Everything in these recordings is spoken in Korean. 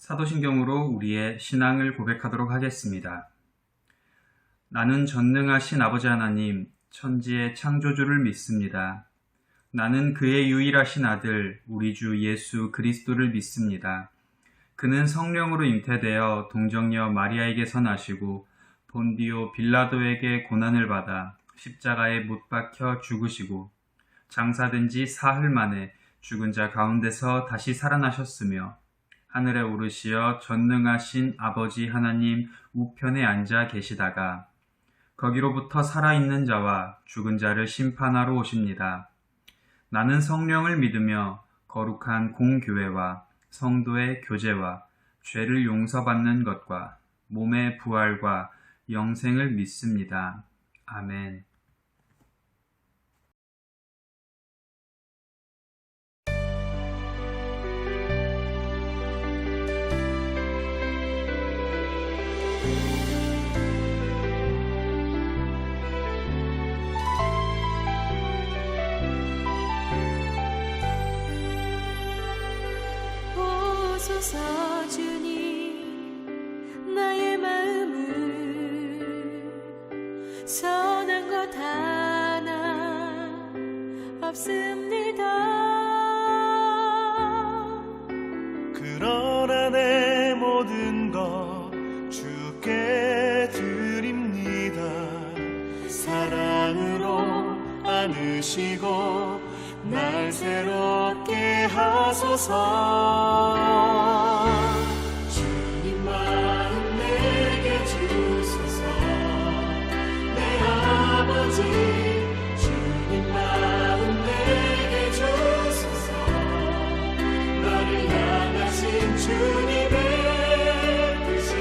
사도신경으로 우리의 신앙을 고백하도록 하겠습니다. 나는 전능하신 아버지 하나님, 천지의 창조주를 믿습니다. 나는 그의 유일하신 아들, 우리 주 예수 그리스도를 믿습니다. 그는 성령으로 잉태되어 동정녀 마리아에게서 나시고 본디오 빌라도에게 고난을 받아 십자가에 못 박혀 죽으시고 장사된 지 사흘 만에 죽은 자 가운데서 다시 살아나셨으며 하늘에 오르시어 전능하신 아버지 하나님 우편에 앉아 계시다가 거기로부터 살아있는 자와 죽은 자를 심판하러 오십니다. 나는 성령을 믿으며 거룩한 공교회와 성도의 교제와 죄를 용서받는 것과 몸의 부활과 영생을 믿습니다. 아멘. 오소서 주님, 나의 마음은 선한 것 하나 없습니다. 그러나 내 모든 것 주께 드립니다. 사랑으로 안으시고 날 새롭게 하소서. 주님 마음 내게 주소서. 내 아버지 주님 마음 내게 주소서. 너를 향하신 주님의 뜻이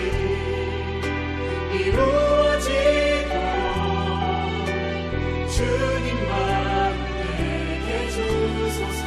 이루어지도록 주님 마음 내게 주소서.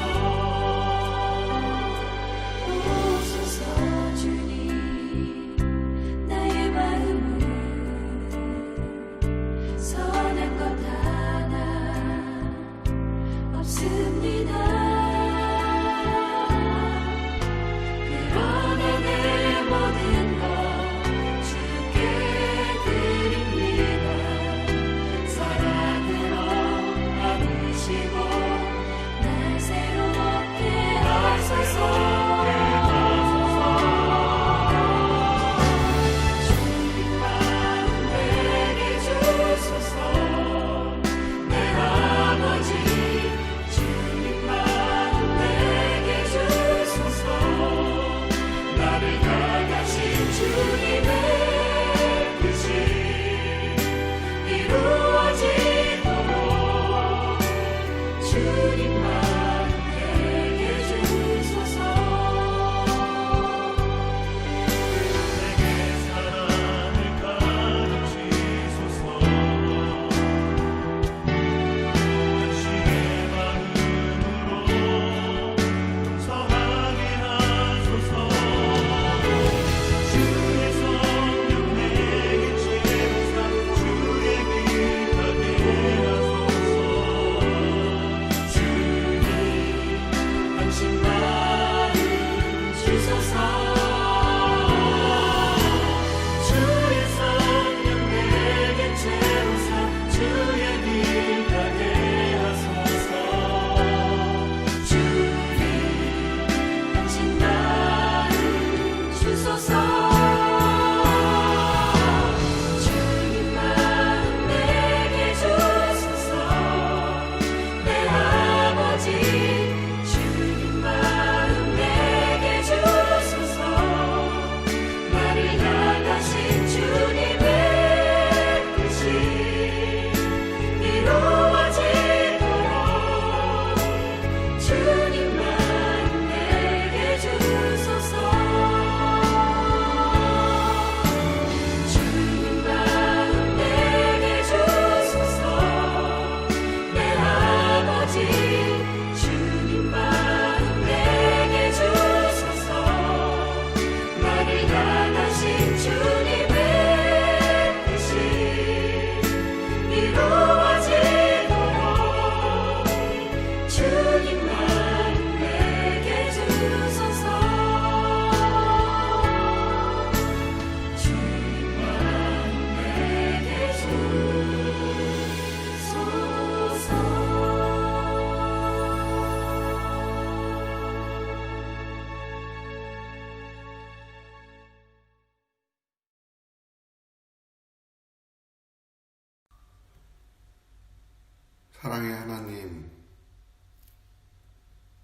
사랑의 하나님,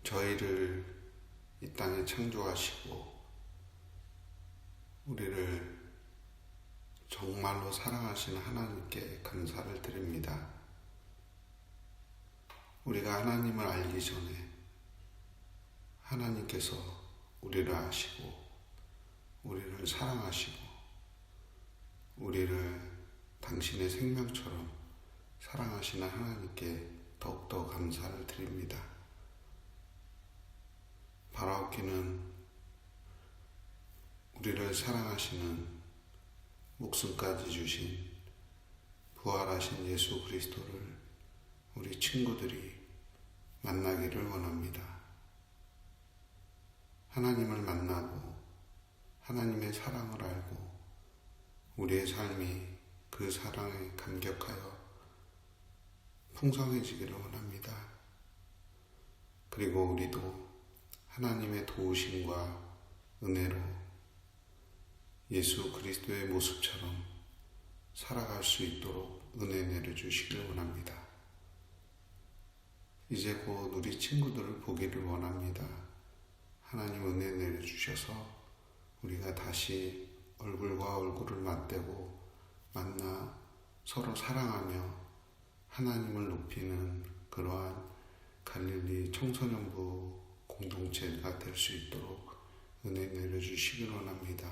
저희를 이 땅에 창조하시고 우리를 정말로 사랑하시는 하나님께 감사를 드립니다. 우리가 하나님을 알기 전에 하나님께서 우리를 아시고 우리를 사랑하시고 우리를 당신의 생명처럼 사랑하시는 하나님께 더욱더 감사를 드립니다. 바라옵기는 우리를 사랑하시는 목숨까지 주신 부활하신 예수 그리스도를 우리 친구들이 만나기를 원합니다. 하나님을 만나고 하나님의 사랑을 알고 우리의 삶이 그 사랑에 감격하여 풍성해지기를 원합니다. 그리고 우리도 하나님의 도우심과 은혜로 예수 그리스도의 모습처럼 살아갈 수 있도록 은혜 내려주시길 원합니다. 이제 곧 우리 친구들을 보기를 원합니다. 하나님 은혜 내려주셔서 우리가 다시 얼굴과 얼굴을 맞대고 만나 서로 사랑하며 하나님을 높이는 그러한 갈릴리 청소년부 공동체가 될 수 있도록 은혜 내려주시길 원합니다.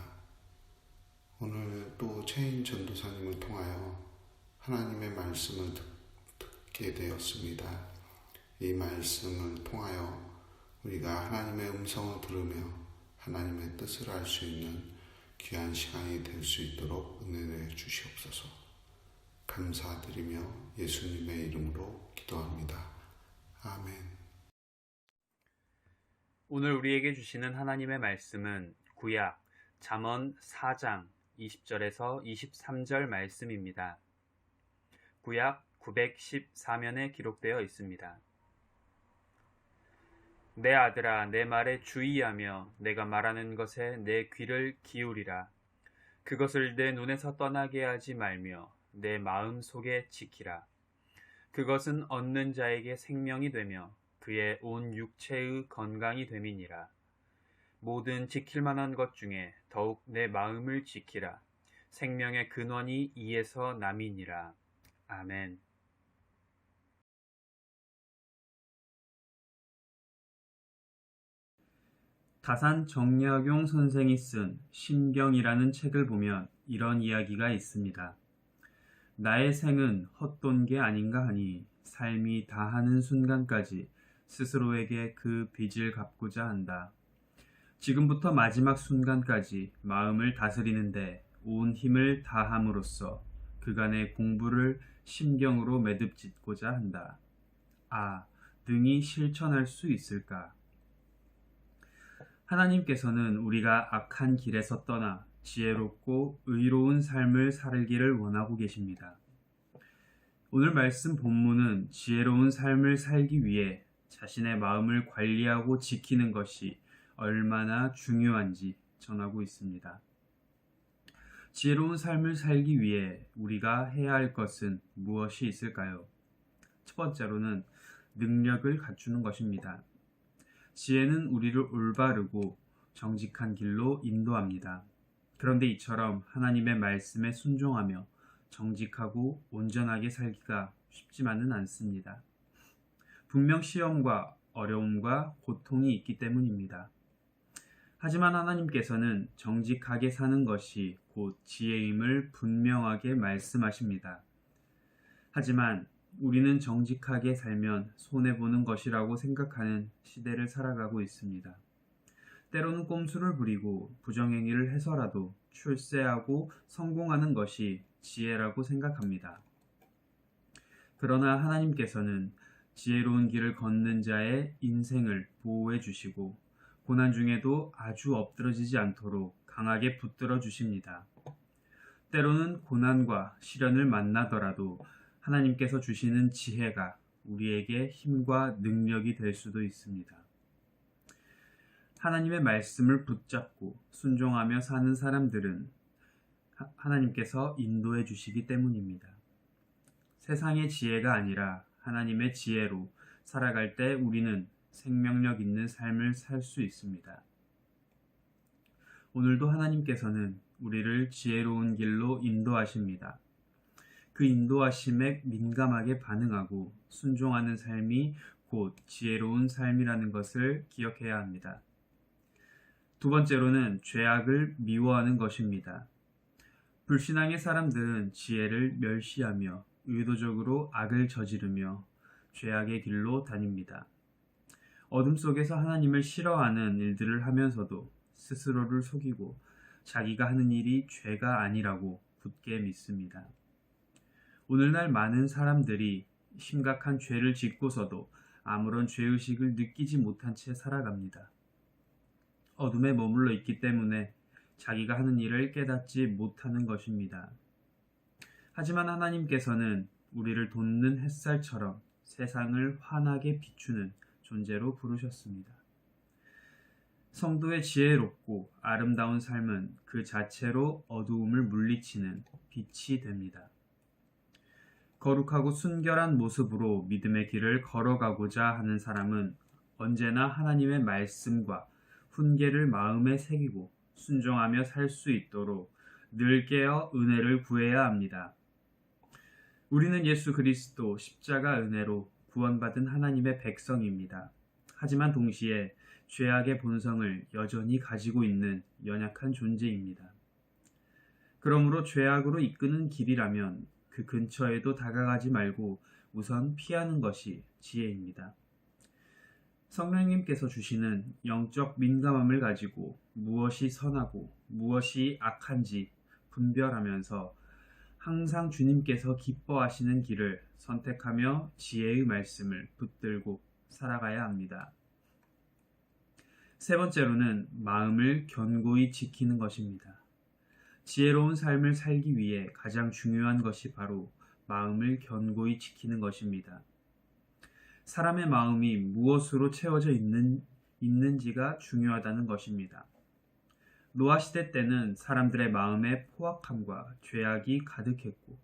오늘 또 최인 전도사님을 통하여 하나님의 말씀을 듣게 되었습니다. 이 말씀을 통하여 우리가 하나님의 음성을 들으며 하나님의 뜻을 알 수 있는 귀한 시간이 될 수 있도록 은혜 내주시옵소서. 감사드리며 예수님의 이름으로 기도합니다. 아멘. 오늘 우리에게 주시는 하나님의 말씀은 구약 잠언 4장 20절에서 23절 말씀입니다. 구약 914면에 기록되어 있습니다. 내 아들아, 내 말에 주의하며 내가 말하는 것에 내 귀를 기울이라. 그것을 내 눈에서 떠나게 하지 말며 내 마음 속에 지키라. 그것은 얻는 자에게 생명이 되며 그의 온 육체의 건강이 됨이니라. 모든 지킬 만한 것 중에 더욱 내 마음을 지키라. 생명의 근원이 이에서 남이니라. 아멘. 다산 정약용 선생이 쓴 신경이라는 책을 보면 이런 이야기가 있습니다. 나의 생은 헛돈 게 아닌가 하니 삶이 다하는 순간까지 스스로에게 그 빚을 갚고자 한다. 지금부터 마지막 순간까지 마음을 다스리는데 온 힘을 다함으로써 그간의 공부를 심경으로 매듭짓고자 한다. 아, 능히 실천할 수 있을까? 하나님께서는 우리가 악한 길에서 떠나 지혜롭고 의로운 삶을 살기를 원하고 계십니다. 오늘 말씀 본문은 지혜로운 삶을 살기 위해 자신의 마음을 관리하고 지키는 것이 얼마나 중요한지 전하고 있습니다. 지혜로운 삶을 살기 위해 우리가 해야 할 것은 무엇이 있을까요? 첫 번째로는 능력을 갖추는 것입니다. 지혜는 우리를 올바르고 정직한 길로 인도합니다. 그런데 이처럼 하나님의 말씀에 순종하며 정직하고 온전하게 살기가 쉽지만은 않습니다. 분명 시험과 어려움과 고통이 있기 때문입니다. 하지만 하나님께서는 정직하게 사는 것이 곧 지혜임을 분명하게 말씀하십니다. 하지만 우리는 정직하게 살면 손해보는 것이라고 생각하는 시대를 살아가고 있습니다. 때로는 꼼수를 부리고 부정행위를 해서라도 출세하고 성공하는 것이 지혜라고 생각합니다. 그러나 하나님께서는 지혜로운 길을 걷는 자의 인생을 보호해 주시고 고난 중에도 아주 엎드러지지 않도록 강하게 붙들어 주십니다. 때로는 고난과 시련을 만나더라도 하나님께서 주시는 지혜가 우리에게 힘과 능력이 될 수도 있습니다. 하나님의 말씀을 붙잡고 순종하며 사는 사람들은 하나님께서 인도해 주시기 때문입니다. 세상의 지혜가 아니라 하나님의 지혜로 살아갈 때 우리는 생명력 있는 삶을 살 수 있습니다. 오늘도 하나님께서는 우리를 지혜로운 길로 인도하십니다. 그 인도하심에 민감하게 반응하고 순종하는 삶이 곧 지혜로운 삶이라는 것을 기억해야 합니다. 두 번째로는 죄악을 미워하는 것입니다. 불신앙의 사람들은 지혜를 멸시하며 의도적으로 악을 저지르며 죄악의 길로 다닙니다. 어둠 속에서 하나님을 싫어하는 일들을 하면서도 스스로를 속이고 자기가 하는 일이 죄가 아니라고 굳게 믿습니다. 오늘날 많은 사람들이 심각한 죄를 짓고서도 아무런 죄의식을 느끼지 못한 채 살아갑니다. 어둠에 머물러 있기 때문에 자기가 하는 일을 깨닫지 못하는 것입니다. 하지만 하나님께서는 우리를 돋는 햇살처럼 세상을 환하게 비추는 존재로 부르셨습니다. 성도의 지혜롭고 아름다운 삶은 그 자체로 어두움을 물리치는 빛이 됩니다. 거룩하고 순결한 모습으로 믿음의 길을 걸어가고자 하는 사람은 언제나 하나님의 말씀과 훈계를 마음에 새기고 순종하며 살 수 있도록 늘 깨어 은혜를 구해야 합니다. 우리는 예수 그리스도 십자가 은혜로 구원받은 하나님의 백성입니다. 하지만 동시에 죄악의 본성을 여전히 가지고 있는 연약한 존재입니다. 그러므로 죄악으로 이끄는 길이라면 그 근처에도 다가가지 말고 우선 피하는 것이 지혜입니다. 성령님께서 주시는 영적 민감함을 가지고 무엇이 선하고 무엇이 악한지 분별하면서 항상 주님께서 기뻐하시는 길을 선택하며 지혜의 말씀을 붙들고 살아가야 합니다. 세 번째로는 마음을 견고히 지키는 것입니다. 지혜로운 삶을 살기 위해 가장 중요한 것이 바로 마음을 견고히 지키는 것입니다. 사람의 마음이 무엇으로 채워져 있는지가 중요하다는 것입니다. 노아 시대 때는 사람들의 마음에 포악함과 죄악이 가득했고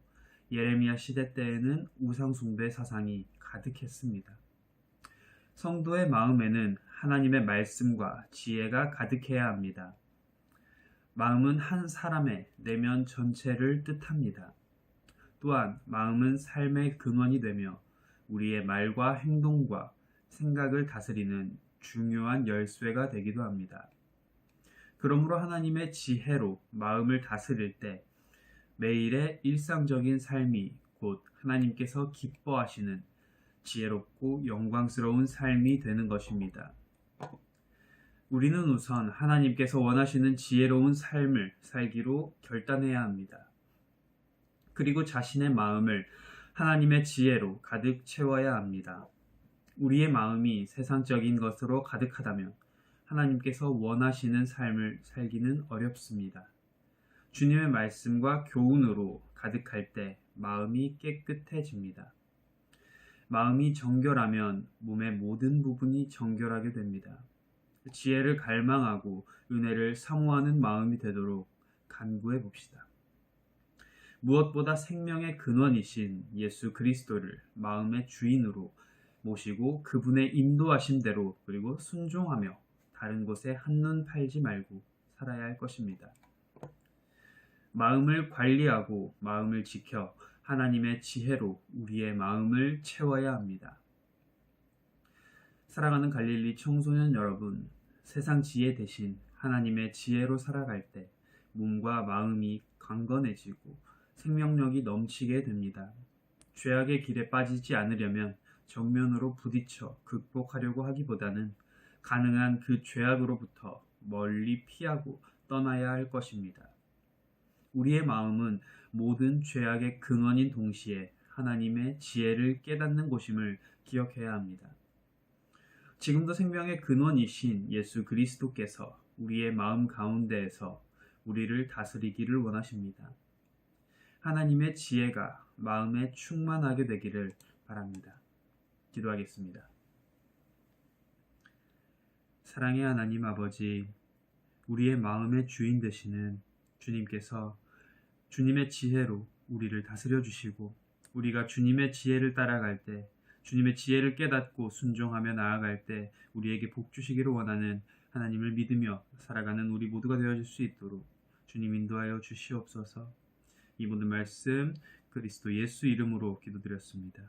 예레미야 시대 때에는 우상숭배 사상이 가득했습니다. 성도의 마음에는 하나님의 말씀과 지혜가 가득해야 합니다. 마음은 한 사람의 내면 전체를 뜻합니다. 또한 마음은 삶의 근원이 되며 우리의 말과 행동과 생각을 다스리는 중요한 열쇠가 되기도 합니다. 그러므로 하나님의 지혜로 마음을 다스릴 때 매일의 일상적인 삶이 곧 하나님께서 기뻐하시는 지혜롭고 영광스러운 삶이 되는 것입니다. 우리는 우선 하나님께서 원하시는 지혜로운 삶을 살기로 결단해야 합니다. 그리고 자신의 마음을 하나님의 지혜로 가득 채워야 합니다. 우리의 마음이 세상적인 것으로 가득하다면 하나님께서 원하시는 삶을 살기는 어렵습니다. 주님의 말씀과 교훈으로 가득할 때 마음이 깨끗해집니다. 마음이 정결하면 몸의 모든 부분이 정결하게 됩니다. 지혜를 갈망하고 은혜를 사모하는 마음이 되도록 간구해 봅시다. 무엇보다 생명의 근원이신 예수 그리스도를 마음의 주인으로 모시고 그분의 인도하심대로 그리고 순종하며 다른 곳에 한눈 팔지 말고 살아야 할 것입니다. 마음을 관리하고 마음을 지켜 하나님의 지혜로 우리의 마음을 채워야 합니다. 사랑하는 갈릴리 청소년 여러분, 세상 지혜 대신 하나님의 지혜로 살아갈 때 몸과 마음이 강건해지고 생명력이 넘치게 됩니다. 죄악의 길에 빠지지 않으려면 정면으로 부딪혀 극복하려고 하기보다는 가능한 그 죄악으로부터 멀리 피하고 떠나야 할 것입니다. 우리의 마음은 모든 죄악의 근원인 동시에 하나님의 지혜를 깨닫는 곳임을 기억해야 합니다. 지금도 생명의 근원이신 예수 그리스도께서 우리의 마음 가운데에서 우리를 다스리기를 원하십니다. 하나님의 지혜가 마음에 충만하게 되기를 바랍니다. 기도하겠습니다. 사랑의 하나님 아버지, 우리의 마음의 주인 되시는 주님께서 주님의 지혜로 우리를 다스려 주시고 우리가 주님의 지혜를 따라갈 때 주님의 지혜를 깨닫고 순종하며 나아갈 때 우리에게 복 주시기를 원하는 하나님을 믿으며 살아가는 우리 모두가 되어질 수 있도록 주님 인도하여 주시옵소서. 이 모든 말씀 그리스도 예수 이름으로 기도드렸습니다.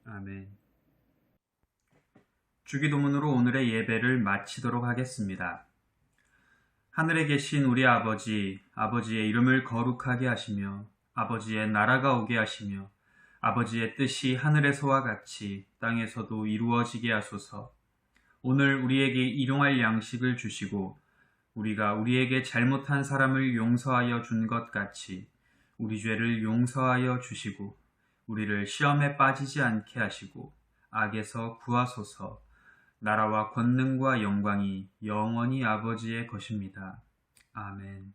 아멘. 주기도문으로 오늘의 예배를 마치도록 하겠습니다. 하늘에 계신 우리 아버지, 아버지의 이름을 거룩하게 하시며 아버지의 나라가 오게 하시며 아버지의 뜻이 하늘에서와 같이 땅에서도 이루어지게 하소서. 오늘 우리에게 일용할 양식을 주시고 우리가 우리에게 잘못한 사람을 용서하여 준 것 같이 우리 죄를 용서하여 주시고 우리를 시험에 빠지지 않게 하시고 악에서 구하소서. 나라와 권능과 영광이 영원히 아버지의 것입니다. 아멘.